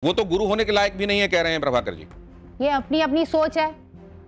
वो तो गुरु होने के लायक भी नहीं है, कह रहे हैं प्रभाकर जी। ये अपनी अपनी सोच है।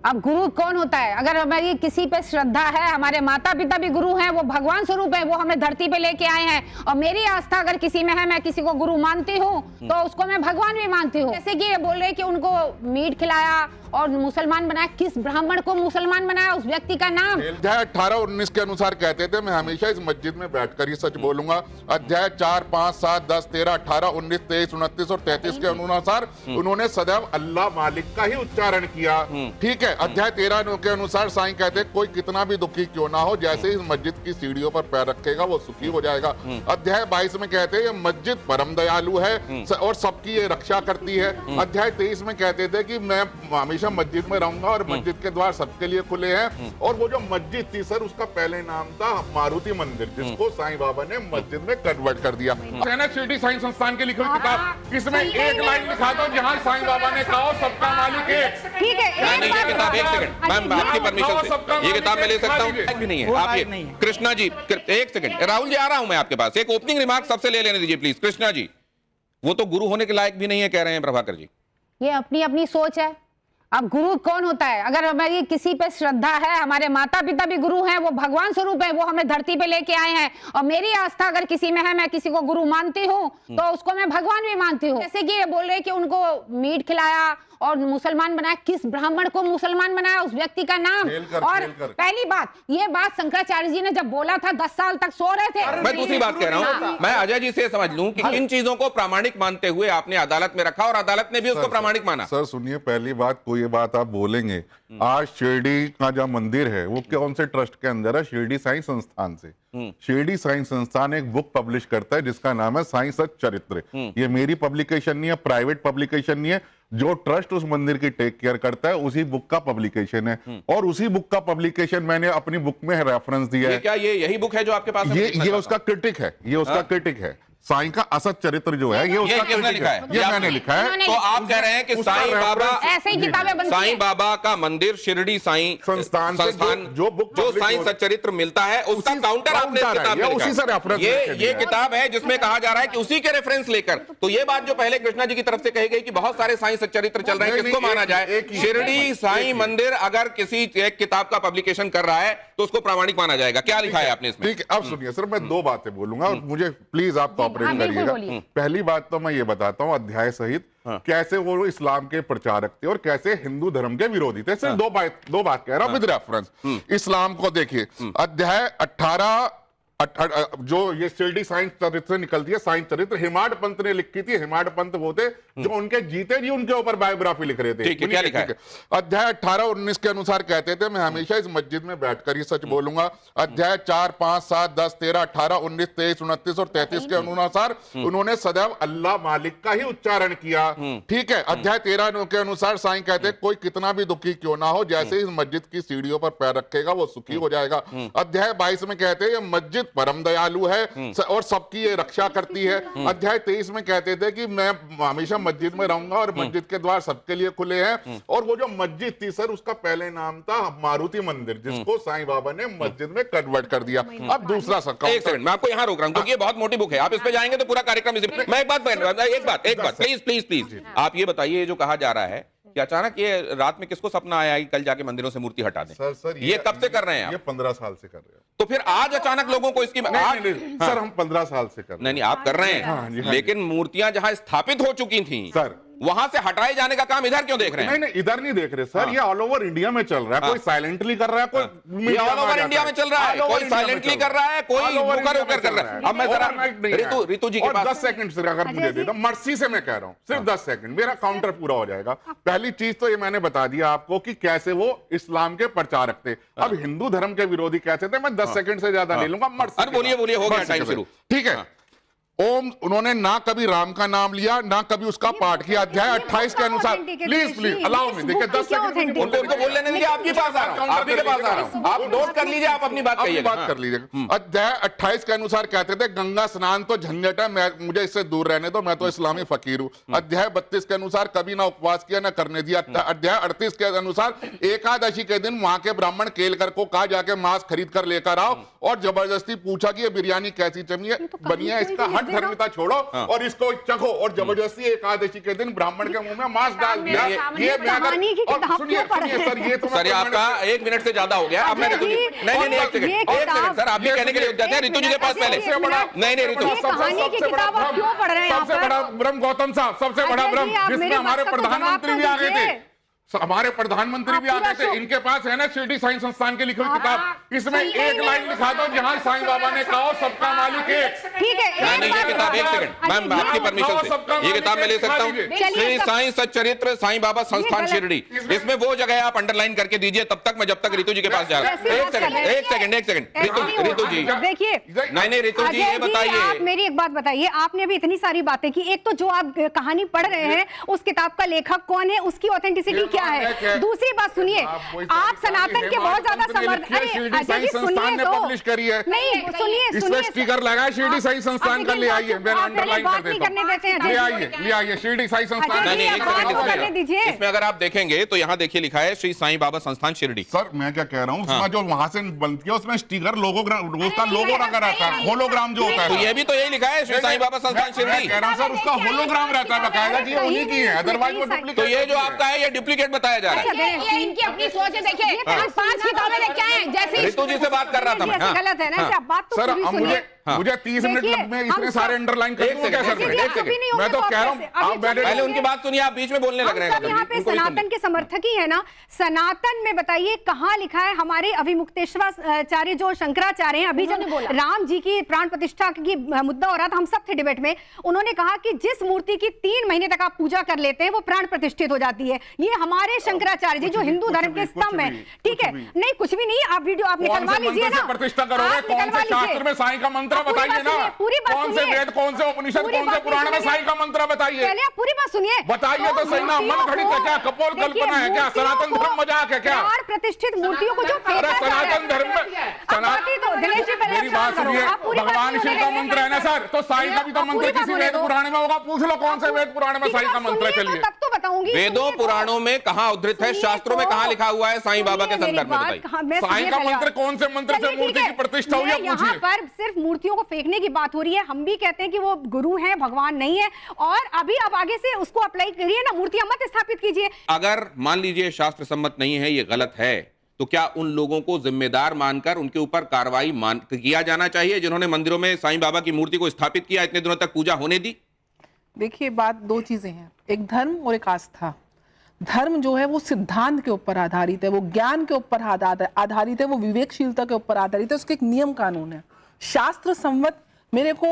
अब गुरु कौन होता है? अगर हमारी किसी पे श्रद्धा है, हमारे माता पिता भी गुरु हैं, वो भगवान स्वरूप है, वो हमें धरती पे लेके आए हैं, और मेरी आस्था अगर किसी में है, मैं किसी को गुरु मानती हूँ तो उसको मैं भगवान भी मानती हूँ। जैसे कि ये बोल रहे कि उनको मीट खिलाया और मुसलमान बनाया, किस ब्राह्मण को मुसलमान बनाया? उस व्यक्ति का नाम अध्याय 18-19 के अनुसार कहते थे, मैं हमेशा इस मस्जिद में बैठकर ही सच बोलूंगा। अध्याय 4, 5, 7, 10, 13, 18, 19, 23, 29 और 33 के अनुसार उन्होंने सदैव अल्लाह मालिक का ही उच्चारण किया। ठीक है। अध्याय 13 के अनुसार साईं कहते कोई कितना भी दुखी क्यों ना हो, जैसे इस मस्जिद की सीढ़ियों पर पैर रखेगा वो सुखी हो जाएगा। अध्याय 22 में कहते हैं ये मस्जिद परम दयालु है और सबकी ये रक्षा करती है। अध्याय 23 में कहते थे कि मैं हमेशा मस्जिद में रहूंगा और मस्जिद के द्वार सबके लिए खुले हैं। और वो जो मस्जिद थी सर, उसका पहले नाम था मारुति मंदिर, जिसको साईं बाबा ने मस्जिद में कन्वर्ट कर दिया। शिरडी साईं संस्थान की लिखी हुई किताब, इसमें एक लाइन लिखा दो जहां साईं बाबा ने कहा सबका मालिक एक। ठीक है, ये किताब, एक सेकंड मैम, आपकी परमिशन से ये किताब मैं ले सकता हूँ? भी नहीं है। आप ये कृष्णा जी, एक सेकंड राहुल जी, आ रहा हूं मैं आपके पास। एक ओपनिंग रिमार्क सबसे ले लेने दीजिए प्लीज। कृष्णा जी, वो तो गुरु होने के लायक भी नहीं है, कह रहे हैं प्रभाकर जी। ये अपनी अपनी सोच है। अब गुरु कौन होता है? अगर हमारी किसी पे श्रद्धा है, हमारे माता पिता भी गुरु हैं, वो भगवान स्वरूप है, वो हमें धरती पे लेके आए हैं, और मेरी आस्था अगर किसी में है, मैं किसी को गुरु मानती हूँ तो उसको मैं भगवान भी मानती हूँ। जैसे कि ये बोल रहे कि उनको मीट खिलाया और मुसलमान बनाया, किस ब्राह्मण को मुसलमान बनाया? उस व्यक्ति का नाम। और पहली बात, ये बात शंकराचार्य जी ने जब बोला था 10 साल तक सो रहे थे। मैं दूसरी बात कह रहा हूँ, मैं अजय जी से समझ लूं कि इन चीजों को प्रामाणिक मानते हुए आपने अदालत में रखा और अदालत ने भी उसको प्रामाणिक माना। सर सुनिए, पहली बात कोई ये बात आप बोलेंगे, आज शिरडी का जो मंदिर है वो कौन से ट्रस्ट के अंदर है? शिरडी साईं संस्थान से। शिरडी साईं संस्थान एक बुक पब्लिश करता है जिसका नाम है साईं सच चरित्र। ये मेरी पब्लिकेशन नहीं है, प्राइवेट पब्लिकेशन नहीं है। जो ट्रस्ट उस मंदिर की टेक केयर करता है उसी बुक का पब्लिकेशन है, और उसी बुक का पब्लिकेशन मैंने अपनी बुक में रेफरेंस दिया है। क्या ये यही बुक है जो आपके पास है? ये उसका क्रिटिक है, ये उसका क्रिटिक है। साईं का असत चरित्र जो है ये उसका किसने लिखा है? ये मैंने लिखा है। तो आप कह रहे हैं कि साईं बाबा, ऐसे ही किताबें बनती हैं। साईं बाबा का मंदिर शिरडी साईं संस्थान जो साईं सच्चरित्र मिलता है उसका काउंटर आपने इस किताब में लिखा है। ये किताब है जिसमें कहा जा रहा है कि उसी के रेफरेंस लेकर, तो ये बात जो पहले कृष्णा जी की तरफ से कही गई कि बहुत सारे साईं सच्चरित्र चल रहे हैं, किसको माना जाए? शिरडी साईं मंदिर अगर किसी एक किताब का पब्लिकेशन कर रहा है तो उसको प्रामाणिक माना जाएगा। क्या लिखा है आपने इसमें? ठीक है, अब सुनिए सर, मैं 2 बातें बोलूंगा और मुझे प्लीज आप कोऑपरेट करिएगा। पहली बात तो मैं ये बताता हूं, अध्याय सहित कैसे वो इस्लाम के प्रचारक थे और कैसे हिंदू धर्म के विरोधी थे। सिर्फ दो बात कह रहा हूं विद रेफरेंस। इस्लाम को देखिए, अध्याय 18 जो ये शिरडी साईं चरित्र निकलती है, साईं चरित्र हिमाड पंत ने लिखी थी। हिमाड पंत वो थे जो उनके जीते जी उनके ऊपर बायोग्राफी लिख रहे थे। क्या लिखा है? अध्याय 18-19 के अनुसार कहते थे, मैं हमेशा इस मस्जिद में बैठकर ही सच बोलूंगा। अध्याय 4, 5, 7, 10, 13, 18, 19, 23, 29 और 33 के अनुसार उन्होंने सदैव अल्लाह मालिक का ही उच्चारण किया। ठीक है। अध्याय 13 के अनुसार साईं कहते कोई कितना भी दुखी क्यों ना हो, जैसे इस मस्जिद की सीढ़ियों पर पैर रखेगा वो सुखी हो जाएगा। अध्याय 22 में कहते हैं ये मस्जिद परम दयालु है और सबकी ये रक्षा करती है। अध्याय 23 में कहते थे कि मैं हमेशा मस्जिद में रहूंगा और मस्जिद के द्वार सबके लिए खुले हैं। और वो जो मस्जिद थी सर, उसका पहले नाम था मारुति मंदिर, जिसको साईं बाबा ने मस्जिद में कन्वर्ट कर दिया। अब दूसरा सर, एक सेकंड मैं आपको यहाँ रोक रहा हूँ क्योंकि ये बहुत मोटी बुक है, आप इस पे जाएंगे तो पूरा कार्यक्रम मैं एक बात प्लीज आप ये बताइए, जो कहा जा रहा है कि अचानक ये रात में किसको सपना आया कि कल जाके मंदिरों से मूर्ति हटा दें? सर ये कब से कर रहे हैं आप? ये 15 साल से कर रहे हैं। तो फिर आज अचानक लोगों को इसकी सर हम 15 साल से कर रहे हैं। नहीं आप कर रहे हैं, लेकिन मूर्तियां जहां स्थापित हो चुकी थी सर, वहां से हटाए जाने का काम इधर क्यों देख रहे हैं? नहीं इधर नहीं देख रहे सर, ये ऑल ओवर इंडिया में चल रहा है। कोई साइलेंटली कर रहा है, कोई ऑल ओवर इंडिया में चल रहा है, कोई साइलेंटली कर रहा है, कोई मुकर कर रहा है। अब मैं जरा रितु जी के पास 10 सेकंड से अगर मुझे दे दो, मर्सी से मैं कह रहा हूं, सिर्फ 10 सेकंड, मेरा काउंटर पूरा हो जाएगा। पहली चीज तो ये मैंने बता दिया आपको कि कैसे वो इस्लाम के प्रचारक थे। अब हिंदू धर्म के विरोधी कैसे थे, मैं 10 सेकंड से ज्यादा नहीं लूंगा। बोलिए हो गया टाइम शुरू। ठीक है। ओम, उन्होंने ना कभी राम का नाम लिया ना कभी उसका पाठ किया। अध्याय 28 के अनुसार, प्लीज अलाउ मी, देखिए 10 सेकंड उनको बोल लेने दीजिए, आपके पास आ रहा हूं, आपके पास आ रहा हूं, आप नोट कर लीजिए, आप अपनी बात कहिए, बात कर लीजिए। अध्याय 28 के अनुसार कहते थे गंगा स्नान तो झंझट है, मुझे इससे दूर रहने दो, मैं तो इस्लामी फकीर हूं। अध्याय 32 के अनुसार कभी ना उपवास किया ना करने दिया। अध्याय 38 के अनुसार एकादशी के दिन वहां के ब्राह्मण केलकर को कहा जाके मांस खरीद कर लेकर आओ, और जबरदस्ती पूछा कि ये बिरयानी कैसी बनी है, इसका हट धर्मिता छोड़ो और इसको चखो, और जबरदस्ती एकादशी के दिन ब्राह्मण के मुंह में मांस डाल दिया। ये सर आपका 1 मिनट से ज्यादा हो गया। अब मैं नहीं, एक सेकंड सर, आप ये कहने के लिए जाते हैं रितु जी के पास पहले। नहीं रितु, सबसे बड़ा भ्रम गौतम साहब, सबसे बड़ा भ्रम जिसमें हमारे प्रधानमंत्री भी आ गए थे, हमारे प्रधानमंत्री भी आ गए थे। इनके पास है ना शिरडी साईं संस्थान की लिखी हुई किताब, इसमें एक लाइन लिखा दो जहां साईं बाबा ने कहा सबका मालिक एक। ठीक है, नहीं ये किताब, एक सेकंड मैम आपकी परमिशन से ये किताब मैं ले सकता हूँ, श्री साईं सच्चरित्र साईं बाबा संस्थान शिरडी, इसमें वो जगह आप अंडरलाइन करके दीजिए तब तक मैं जब तक रितु जी के पास जा रहा हूँ। एक सेकंड रितु जी, देखिए नहीं रितु जी ये बताइए, आप मेरी एक बात बताइए, आपने अभी इतनी सारी बातें की, एक तो जो आप कहानी पढ़ रहे हैं उस किताब का लेखक कौन है, उसकी ऑथेंटिसिटी क्या है, दूसरी बात सुनिए, आप सनातन के बहुत ज्यादा समर्थक, अजय जी सुनिए तो, पब्लिश करी है, नहीं सुनिए स्टिकर लगा है शिरडी साईं संस्थान का, ले आइए मैंने अंडरलाइन कर देता हूं, ले आइए शिरडी साईं संस्थान। नहीं एक सेकंड, इसमें अगर आप देखेंगे तो यहाँ देखिए लिखा है श्री साईं बाबा संस्थान शिरडी। सर मैं क्या कह रहा हूँ, उसमें जो वहां से बंद किया उसमें स्टिकर लोगोग्राम, उसका लोगो लगा रहता है, होलोग्राम जो होता है, तो ये भी तो यही लिखा है श्री साईं बाबा संस्थान शिरडी। कह रहा हूं सर उसका होलोग्राम रहता है बकायदा, कि उन्हीं की है, अदरवाइज वो डुप्लीकेट। तो ये जो आपका है ये डुप्लीकेट बताया जा रहा है। ये इनकी अपनी सोच है, देखिए 5 किताबें लेके आए, जैसे रितु जी से बात कर रहा था मैं, गलत है ना, बात तो सर पूरी सुनिए। मुझे 30 मिनट में इतने सारे अंडरलाइन कर दूं क्या सर? मैं तो कह रहा हूं आप पहले उनकी बात सुनिए, आप बीच में बोलने लग रहे हैं। यहाँ पे सनातन के समर्थक ही है ना, सनातन में बताइए कहाँ लिखा है, हमारे अभिमुक्तेश्वराचार्य जो शंकराचार्य हैं, अभी जब राम जी की प्राण प्रतिष्ठा की मुद्दा हो रहा था, हम सब थे डिबेट में, उन्होंने कहा कि जिस मूर्ति की 3 महीने तक आप पूजा कर लेते हैं वो प्राण प्रतिष्ठित हो जाती है। ये हमारे शंकराचार्य जी जो हिंदू धर्म के स्तंभ है, ठीक है, नहीं कुछ भी नहीं, आप वीडियो आप निकलवा लीजिए ना, प्रतिष्ठा करोगे, कौन से शास्त्र में साईं का मंत्र बताइए ना, कौन से वेद, कौन से उपनिषद, कौन से पुराण में साईं का मंत्र बताइए, पहले आप पूरी बात सुनिए, बताइए तो सही ना। मन घड़ित है क्या, कपोल कल्पना है क्या, सनातन धर्म मजाक है क्या? प्राण प्रतिष्ठित मूर्तियों को जो सनातन धर्म में मेरी बात सुनिए, भगवान शिव का मंत्र है ना सर, तो साईं का भी तो मंत्र किसी वेद पुराण में होगा, पूछ लो कौन से वेद पुराण में साईं का मंत्र है। चलिए तब तो बताऊंगी, वेदों पुराणों में कहाँ उद्धृत है, शास्त्रों में कहाँ लिखा हुआ है साईं बाबा के संदर्भ में बताइए। साईं का मंत्र कौन से मंत्र से मूर्ति की प्रतिष्ठा हुई है पूछिए। यहाँ पर सिर्फ मूर्तियों को फेंकने की बात हो रही है, हम भी कहते हैं कि वो गुरु हैं, भगवान नहीं है, और अभी आप आगे से उसको अप्लाई करिए ना, मूर्तियां मत स्थापित कीजिए। अगर मान लीजिए शास्त्र सम्मत नहीं है, ये गलत है, तो क्या उन लोगों को जिम्मेदार मानकर उनके ऊपर कार्रवाई किया जाना चाहिए जिन्होंने मंदिरों में साईं बाबा की मूर्ति को स्थापित किया, इतने दिनों तक पूजा होने दी? देखिए बात 2 चीजें हैं, एक धर्म और एक आस्था। धर्म जो है वो सिद्धांत के ऊपर आधारित है, वो ज्ञान के ऊपर आधारित है, वो विवेकशीलता के ऊपर आधारित है, उसके एक नियम कानून है। शास्त्र संवत मेरे को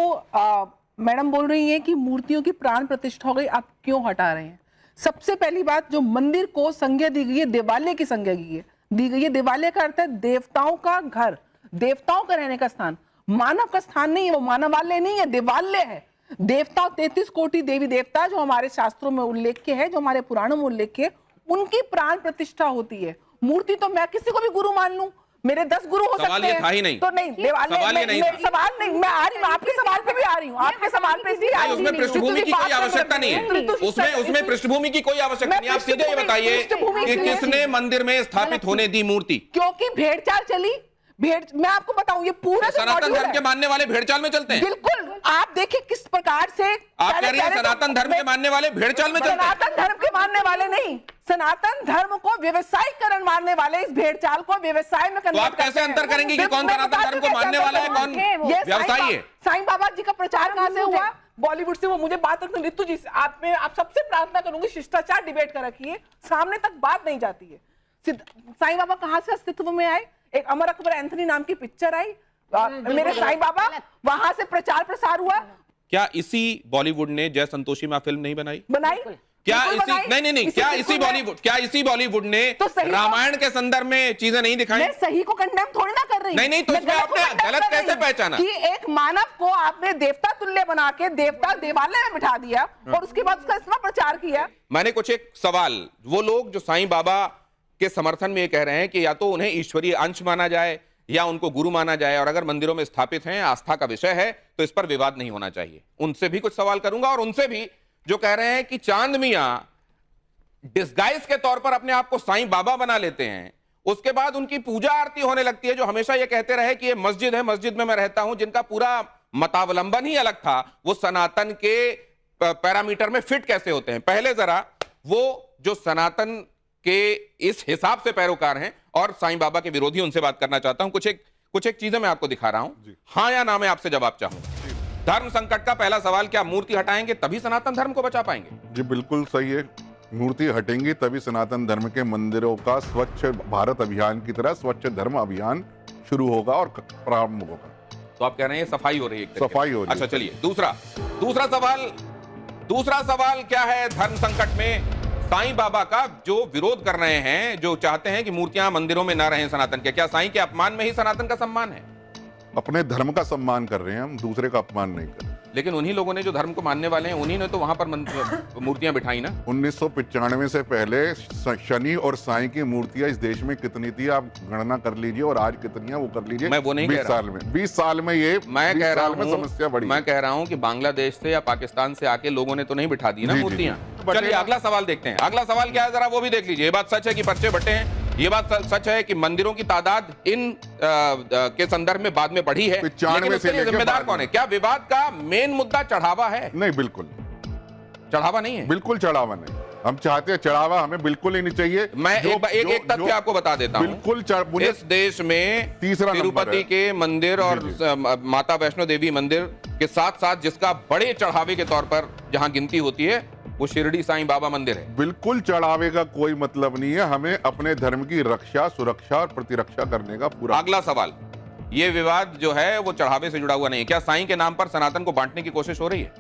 मैडम बोल रही है कि मूर्तियों की प्राण प्रतिष्ठा हो गई, आप क्यों हटा रहे हैं? सबसे पहली बात, जो मंदिर को संज्ञा दी गई है, देवालय की संज्ञा दी गई है। देवालय का अर्थ है देवताओं का घर, देवताओं का रहने का स्थान, मानव का स्थान नहीं है, वो मानवालय नहीं है, देवालय है। देवता 33 कोटि देवी देवता जो हमारे शास्त्रों में उल्लेख है, जो हमारे पुराणों में उल्लेख है, उनकी प्राण प्रतिष्ठा होती है। मूर्ति तो मैं किसी को भी गुरु मान लूं, मेरे 10 गुरु हो सकते हैं, था ही नहीं। तो नहीं, सवाल नहीं, मैं आ रही हूँ आपके सवाल पे भी आ रही हूँ, आपके सवाल पे भी आ रही हूँ। उसमें पृष्ठभूमि की कोई आवश्यकता नहीं है, उसमें पृष्ठभूमि की कोई आवश्यकता नहीं। आप सीधे ये बताइए कि किसने मंदिर में स्थापित होने दी मूर्ति? क्योंकि भेड़चाल चली। मैं आपको बताऊं, ये पूरा सनातन धर्म के मानने वाले भेड़चाल में चलते हैं। बिल्कुल, आप देखिए किस प्रकार से आप कह रही हैं सनातन धर्म के मानने वाले भेड़चाल में चलते हैं। सनातन धर्म के मानने वाले नहीं, सनातन धर्म को व्यवसायीकरण मानने वाले इस भेड़चाल को व्यवसाय में। तो आप कैसे अंतर करेंगे कि कौन सनातन धर्म को मानने वाला है, कौन व्यवसायी है? साईं बाबा जी का प्रचार कहां से हुआ? बॉलीवुड से। वो मुझे बात रखते रितु जी से, आप सबसे प्रार्थना करूंगी शिष्टाचार डिबेट कर रखिए, सामने तक बात नहीं जाती है। साईं बाबा कहां से अस्तित्व में आए? एक अमर अकबर एंथनी नाम की पिक्चर आई, मेरे साईं बाबा, वहां से प्रचार प्रसार हुआ। क्या इसी बॉलीवुड ने जय संतोषी मां फिल्म नहीं बनाई? क्या इसी नहीं क्या इसी बॉलीवुड ने रामायण के संदर्भ में चीजें नहीं दिखाई? मैं सही को कंडेम थोड़ी ना कर रही। नहीं, तो इसमें आपने गलत कैसे पहचाना कि एक मानव को आपने देवता तुल्य बना के देवता देवालय में बिठा दिया और उसके बाद उसका इतना प्रचार किया? मैंने कुछ एक सवाल, वो लोग जो साईं बाबा के समर्थन में ये कह रहे हैं कि या तो उन्हें ईश्वरीय अंश माना जाए या उनको गुरु माना जाए, और अगर मंदिरों में स्थापित हैं, आस्था का विषय है, तो इस पर विवाद नहीं होना चाहिए, उनसे भी कुछ सवाल करूंगा। और उनसे भी जो कह रहे हैं कि चांद मियां डिस्गाइज के तौर पर अपने आप को साईं बाबा बना लेते हैं, उसके बाद उनकी पूजा आरती होने लगती है, जो हमेशा ये कहते रहे कि ये मस्जिद है, मस्जिद में मैं रहता हूं, जिनका पूरा मतावलंबन ही अलग था, वो सनातन के पैरामीटर में फिट कैसे होते हैं। पहले जरा वो जो सनातन के इस हिसाब से पैरोकार हैं और साईं बाबा के विरोधी, उनसे बात करना चाहता हूं। कुछ एक चीजें मैं आपको दिखा रहा हूं, हां या ना में आपसे जवाब चाहूंगा। धर्म संकट का पहला सवाल, क्या मूर्ति हटाएंगे तभी सनातन धर्म को बचा पाएंगे? जी बिल्कुल सही है, मूर्ति हटेंगी तभी सनातन धर्म के मंदिरों का स्वच्छ भारत अभियान की तरह स्वच्छ धर्म अभियान शुरू होगा और प्रारंभ होगा। तो आप कह रहे हैं सफाई हो रही है, सफाई हो रही है। अच्छा चलिए, दूसरा सवाल क्या है धर्म संकट में? साईं बाबा का जो विरोध कर रहे हैं, जो चाहते हैं कि मूर्तियां मंदिरों में ना रहें सनातन के, क्या साईं के अपमान में ही सनातन का सम्मान है? अपने धर्म का सम्मान कर रहे हैं हम, दूसरे का अपमान नहीं कर रहे। लेकिन उन्हीं लोगों ने जो धर्म को मानने वाले हैं, उन्हीं ने तो वहां पर मूर्तियां बिठाई ना। 1995 से पहले शनि और साईं की मूर्तियां इस देश में कितनी थी आप गणना कर लीजिए, और आज कितनी है वो कर लीजिए। मैं वो नहीं कह रहा। 20 साल में ये मैं कह रहा हूं समस्या बढ़ी। मैं कह रहा हूं कि बांग्लादेश से या पाकिस्तान से आके लोगों ने तो नहीं बिठा दी ना मूर्तियां। चलिए अगला सवाल देखते हैं। अगला सवाल क्या है जरा वो भी देख लीजिए। ये बात सच है कि पर्चे बटे हैं, ये बात सच है कि मंदिरों की तादाद इन के संदर्भ में बाद में बढ़ी है, लेकिन उसके लिए जिम्मेदार कौन है? क्या विवाद का मेन मुद्दा चढ़ावा है? नहीं, बिल्कुल चढ़ावा नहीं है, बिल्कुल चढ़ावा नहीं। हम चाहते हैं चढ़ावा हमें बिल्कुल ही नहीं चाहिए। मैं एक तथ्य आपको बता देता हूं, बिल्कुल इस देश में तीसरा तिरुपति के मंदिर और माता वैष्णो देवी मंदिर के साथ साथ जिसका बड़े चढ़ावे के तौर पर जहां गिनती होती है वो शिरडी साईं बाबा मंदिर है। बिल्कुल चढ़ावे का कोई मतलब नहीं है, हमें अपने धर्म की रक्षा, सुरक्षा और प्रतिरक्षा करने का पूरा। अगला सवाल, ये विवाद जो है वो चढ़ावे से जुड़ा हुआ नहीं है। क्या साईं के नाम पर सनातन को बांटने की कोशिश हो रही है?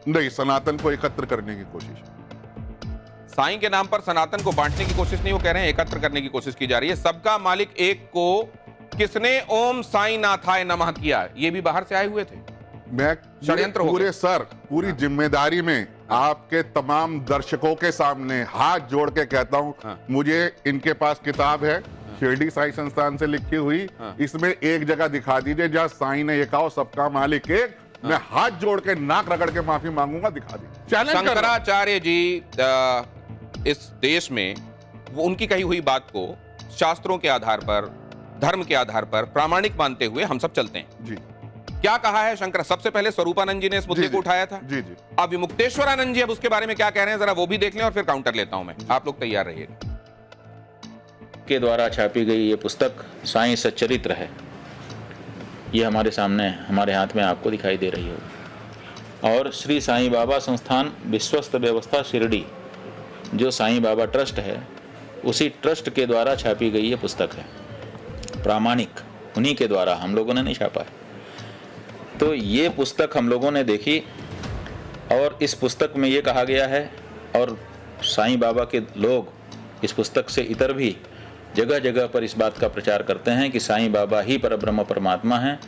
नहीं, सनातन को एकत्र करने की कोशिश। साईं के नाम पर सनातन को बांटने की कोशिश नहीं, वो कह रहे हैं एकत्र करने की कोशिश की जा रही है। सबका मालिक एक को किसने ओम साईं नाथाय नमः किया? ये भी बाहर से आए हुए थे, मैं षड्यंत्र पूरी जिम्मेदारी में आपके तमाम दर्शकों के सामने हाथ जोड़ के कहता हूं, मुझे इनके पास किताब है शिरडी साई संस्थान से लिखी हुई, इसमें एक जगह दिखा दीजिए जहां साईं ने ये कहा सबका मालिक एक। मैं हाथ जोड़ के नाक रगड़ के माफी मांगूंगा, दिखा दीजिए। शंकराचार्य जी इस देश में वो उनकी कही हुई बात को शास्त्रों के आधार पर, धर्म के आधार पर प्रामाणिक मानते हुए हम सब चलते हैं। जी, क्या कहा है शंकर? सबसे पहले स्वरूपानंद जी ने इस मुद्दे को उठाया था। जी जी। अब विमुक्तेश्वरानंद जी अब उसके बारे में क्या कह रहे हैं जरा वो भी देख लें और फिर काउंटर लेता हूं मैं। आप लोग तैयार रहिएगा। के द्वारा छापी गई ये पुस्तक साईं सच्चरित्र है। ये हमारे सामने, हमारे हाथ में आपको दिखाई दे रही होगी। और श्री साईं बाबा संस्थान विश्वस्त व्यवस्था शिरडी, जो साईं बाबा ट्रस्ट है, उसी ट्रस्ट के द्वारा छापी गई ये पुस्तक है। प्रामाणिक उन्हीं के द्वारा, हम लोगों ने नहीं छापा है। तो ये पुस्तक हम लोगों ने देखी और इस पुस्तक में ये कहा गया है, और साईं बाबा के लोग इस पुस्तक से इतर भी जगह जगह पर इस बात का प्रचार करते हैं कि साईं बाबा ही परब्रह्म परमात्मा हैं।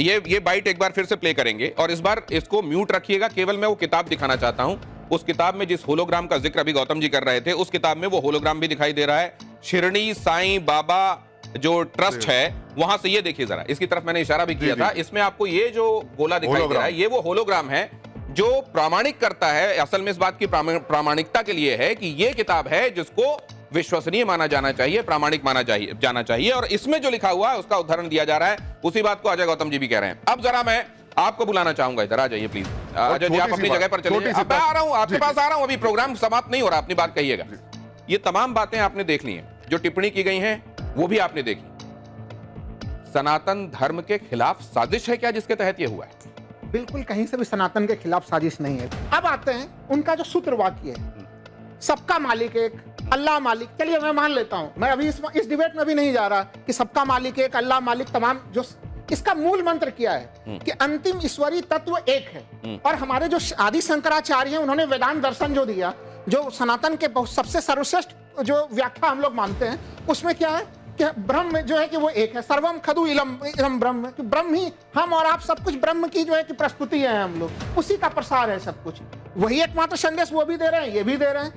ये बाइट एक बार फिर से प्ले करेंगे और इस बार इसको म्यूट रखिएगा। केवल मैं वो किताब दिखाना चाहता हूं। उस किताब में जिस होलोग्राम का जिक्र अभी गौतम जी कर रहे थे, उस किताब में वो होलोग्राम भी दिखाई दे रहा है। शिरडी साईं बाबा जो ट्रस्ट है वहां से, ये देखिए जरा, इसकी तरफ मैंने इशारा भी किया था। इसमें आपको ये जो गोला दिखाई दे रहा है, ये वो होलोग्राम है जो प्रामाणिक करता है, असल में इस बात की प्रामाणिकता के लिए है कि ये किताब है जिसको विश्वसनीय माना जाना चाहिए, प्रामाणिक माना जाना चाहिए। और इसमें जो लिखा हुआ है उसका उदाहरण दिया जा रहा है। उसी बात को अजय गौतम जी भी कह रहे हैं। अब जरा मैं आपको बुलाना चाहूंगा, इधर आ जाइए प्लीज। अजय जी आप अपनी जगह पर चलिए। अब मैं आ रहा हूं, आपके पास आ रहा हूं। अभी प्रोग्राम समाप्त नहीं हो रहा, अपनी बात कहिएगा। ये तमाम बातें आपने देख ली हैं, जो टिप्पणी की गई हैं वो भी आपने देखी। सनातन धर्म के खिलाफ साजिश है क्या जिसके तहत ये हुआ है? बिल्कुल कहीं से भी सनातन के खिलाफ साजिश नहीं है। अब आते हैं उनका जो सूत्र वाक्य है, सबका मालिक एक, अल्लाह मालिक। चलिए मैं मान लेता हूं, मैं अभी इस डिबेट में भी नहीं जा रहा कि सबका मालिक एक, अल्लाह मालिक, तमाम जो इसका मूल मंत्र क्या है कि अंतिम ईश्वरीय तत्व एक है। और हमारे जो आदि शंकराचार्य हैं, उन्होंने वेदांत दर्शन जो दिया, जो सनातन के सबसे सर्वश्रेष्ठ जो व्याख्या हम लोग मानते हैं, उसमें क्या है कि ब्रह्म जो है कि वो एक है। सर्वम खदु इलम ब्रह्म, कि ब्रह्म ही हम और आप सब कुछ ब्रह्म की जो है कि प्रस्तुति है, हम लोग उसी का प्रसार है सब कुछ। वही एकमात्र संदेश वो भी दे रहे हैं, ये भी दे रहे हैं।